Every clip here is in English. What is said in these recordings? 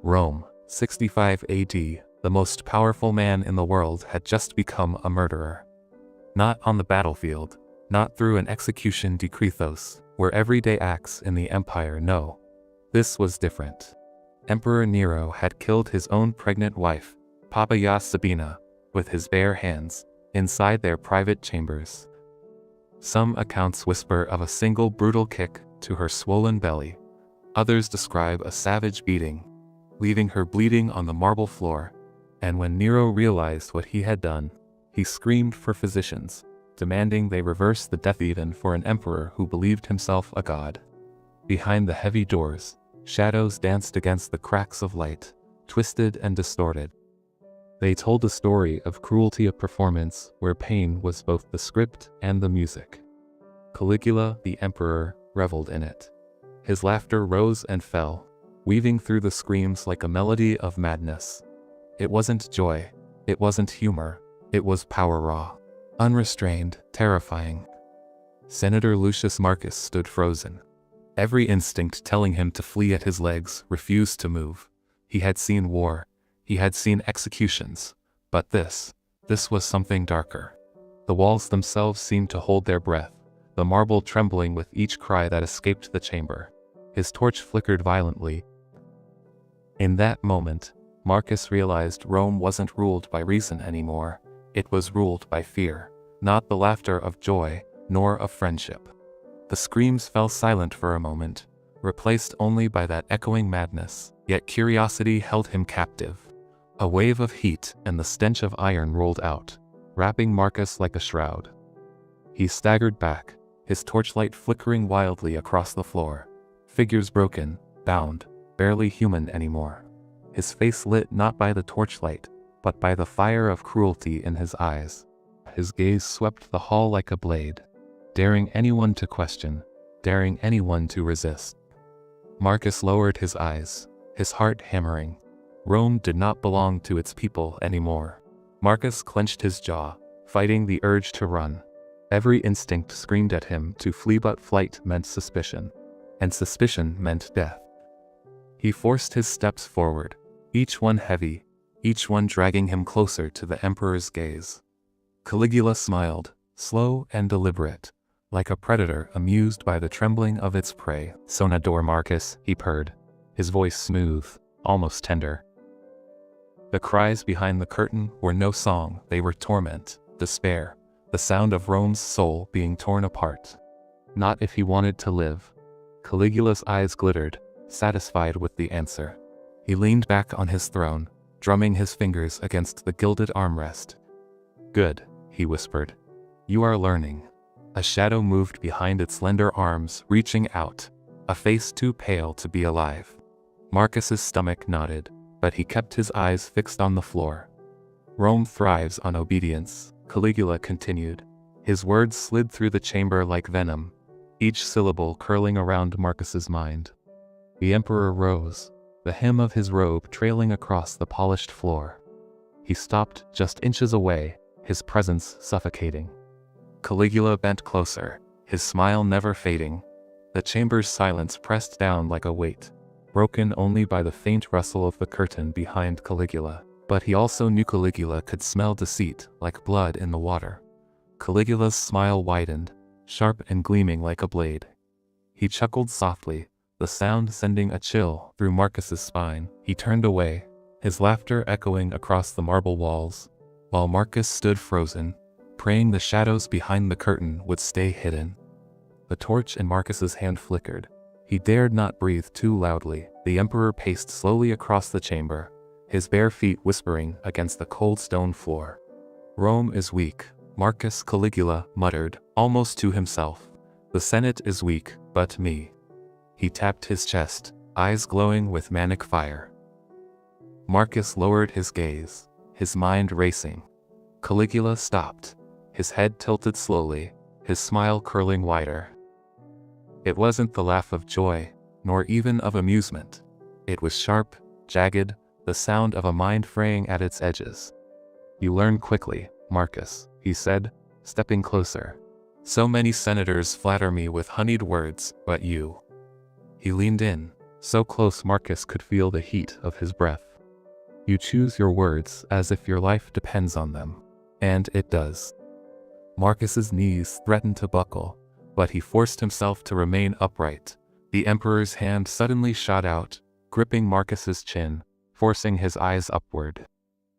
Rome, 65 AD, the most powerful man in the world had just become a murderer. Not on the battlefield, not through an execution decrethos, where everyday acts in the empire no. This was different. Emperor Nero had killed his own pregnant wife, Poppaea Sabina, with his bare hands, inside their private chambers. Some accounts whisper of a single brutal kick to her swollen belly. Others describe a savage beating, leaving her bleeding on the marble floor. And when Nero realized what he had done, he screamed for physicians, demanding they reverse the death even for an emperor who believed himself a god. Behind the heavy doors, shadows danced against the cracks of light, twisted and distorted. They told a story of cruelty of performance where pain was both the script and the music. Caligula, the emperor, reveled in it. His laughter rose and fell, weaving through the screams like a melody of madness. It wasn't joy, it wasn't humor, it was power raw, unrestrained, terrifying. Senator Lucius Marcus stood frozen. Every instinct telling him to flee at his legs refused to move. He had seen war, he had seen executions, but this was something darker. The walls themselves seemed to hold their breath, the marble trembling with each cry that escaped the chamber. His torch flickered violently. In that moment, Marcus realized Rome wasn't ruled by reason anymore, it was ruled by fear, not the laughter of joy, nor of friendship. The screams fell silent for a moment, replaced only by that echoing madness, yet curiosity held him captive. A wave of heat and the stench of iron rolled out, wrapping Marcus like a shroud. He staggered back, his torchlight flickering wildly across the floor. Figures broken, bound, barely human anymore. His face lit not by the torchlight, but by the fire of cruelty in his eyes. His gaze swept the hall like a blade, daring anyone to question, daring anyone to resist. Marcus lowered his eyes, his heart hammering. Rome did not belong to its people anymore. Marcus clenched his jaw, fighting the urge to run. Every instinct screamed at him to flee, but flight meant suspicion, and suspicion meant death. He forced his steps forward, each one heavy, each one dragging him closer to the emperor's gaze. Caligula smiled, slow and deliberate, like a predator amused by the trembling of its prey. "Sonador Marcus," he purred, his voice smooth, almost tender. The cries behind the curtain were no song, they were torment, despair, the sound of Rome's soul being torn apart. Not if he wanted to live. Caligula's eyes glittered, satisfied with the answer. He leaned back on his throne, drumming his fingers against the gilded armrest. "Good," he whispered. "You are learning." A shadow moved behind its slender arms, reaching out, a face too pale to be alive. Marcus's stomach nodded, but he kept his eyes fixed on the floor. "Rome thrives on obedience," Caligula continued. His words slid through the chamber like venom, each syllable curling around Marcus's mind. The emperor rose, the hem of his robe trailing across the polished floor. He stopped just inches away, his presence suffocating. Caligula bent closer, his smile never fading. The chamber's silence pressed down like a weight, broken only by the faint rustle of the curtain behind Caligula. But he also knew Caligula could smell deceit like blood in the water. Caligula's smile widened, sharp and gleaming like a blade. He chuckled softly, the sound sending a chill through Marcus's spine. He turned away, his laughter echoing across the marble walls, while Marcus stood frozen, praying the shadows behind the curtain would stay hidden. The torch in Marcus's hand flickered. He dared not breathe too loudly. The emperor paced slowly across the chamber, his bare feet whispering against the cold stone floor. "Rome is weak," Marcus Caligula muttered, almost to himself. "The Senate is weak, but me." He tapped his chest, eyes glowing with manic fire. Marcus lowered his gaze, his mind racing. Caligula stopped, his head tilted slowly, his smile curling wider. It wasn't the laugh of joy, nor even of amusement. It was sharp, jagged, the sound of a mind fraying at its edges. "You learn quickly, Marcus," he said, stepping closer. "So many senators flatter me with honeyed words, but you." He leaned in, so close Marcus could feel the heat of his breath. You choose your words as if your life depends on them. And it does. Marcus's knees threatened to buckle, but he forced himself to remain upright. The Emperor's hand suddenly shot out, gripping Marcus's chin, forcing his eyes upward.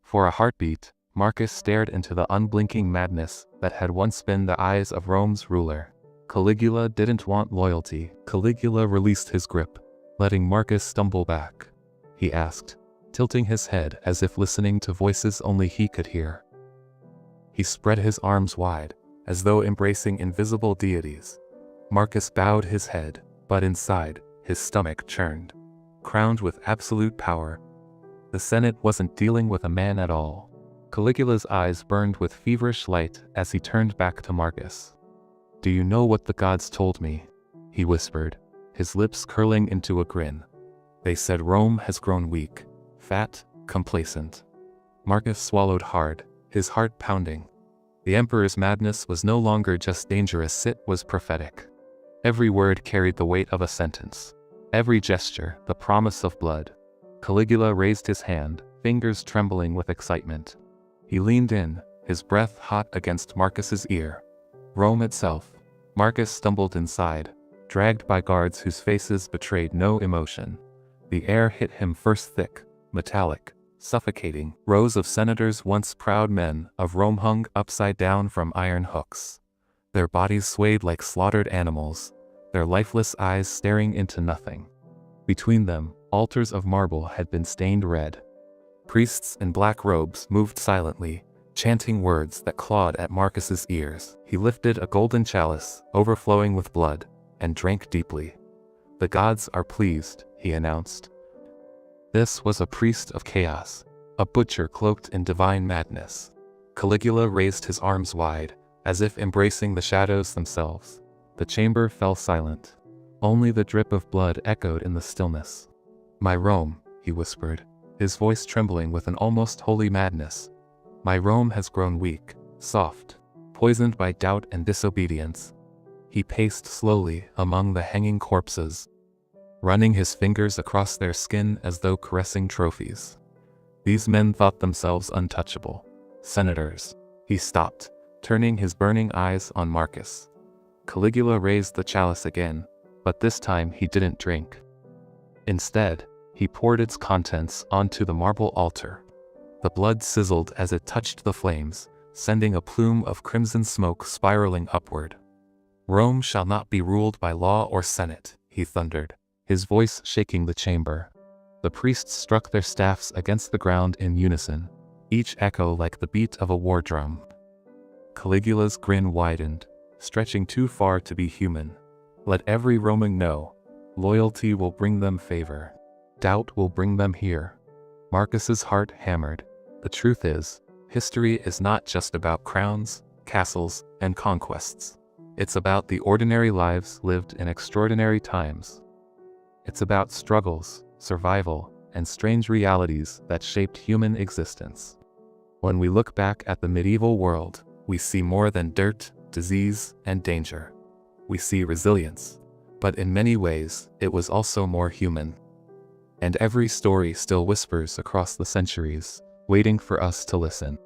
For a heartbeat, Marcus stared into the unblinking madness that had once been the eyes of Rome's ruler. Caligula didn't want loyalty. Caligula released his grip, letting Marcus stumble back. He asked, tilting his head as if listening to voices only he could hear. He spread his arms wide, as though embracing invisible deities. Marcus bowed his head, but inside, his stomach churned. Crowned with absolute power, the Senate wasn't dealing with a man at all. Caligula's eyes burned with feverish light as he turned back to Marcus. "Do you know what the gods told me?" he whispered, his lips curling into a grin. "They said Rome has grown weak, fat, complacent." Marcus swallowed hard, his heart pounding. The Emperor's madness was no longer just dangerous, it was prophetic. Every word carried the weight of a sentence. Every gesture, the promise of blood. Caligula raised his hand, fingers trembling with excitement. He leaned in, his breath hot against Marcus's ear. Rome itself. Marcus stumbled inside, dragged by guards whose faces betrayed no emotion. The air hit him first thick, metallic, suffocating. Rows of senators, once proud men of Rome, hung upside down from iron hooks. Their bodies swayed like slaughtered animals, their lifeless eyes staring into nothing. Between them, altars of marble had been stained red. Priests in black robes moved silently, chanting words that clawed at Marcus's ears. He lifted a golden chalice, overflowing with blood, and drank deeply. "The gods are pleased," he announced. This was a priest of chaos, a butcher cloaked in divine madness. Caligula raised his arms wide, as if embracing the shadows themselves. The chamber fell silent. Only the drip of blood echoed in the stillness. "My Rome," he whispered, his voice trembling with an almost holy madness. "My Rome has grown weak, soft, poisoned by doubt and disobedience." He paced slowly among the hanging corpses, running his fingers across their skin as though caressing trophies. These men thought themselves untouchable. Senators. He stopped, turning his burning eyes on Marcus. Caligula raised the chalice again, but this time he didn't drink. Instead, he poured its contents onto the marble altar. The blood sizzled as it touched the flames, sending a plume of crimson smoke spiraling upward. "Rome shall not be ruled by law or senate," he thundered, his voice shaking the chamber. The priests struck their staffs against the ground in unison, each echo like the beat of a war drum. Caligula's grin widened, stretching too far to be human. "Let every Roman know, loyalty will bring them favor. Doubt will bring them here." Marcus's heart hammered. The truth is, history is not just about crowns, castles, and conquests. It's about the ordinary lives lived in extraordinary times. It's about struggles, survival, and strange realities that shaped human existence. When we look back at the medieval world, we see more than dirt, disease, and danger. We see resilience. But in many ways, it was also more human. And every story still whispers across the centuries, waiting for us to listen.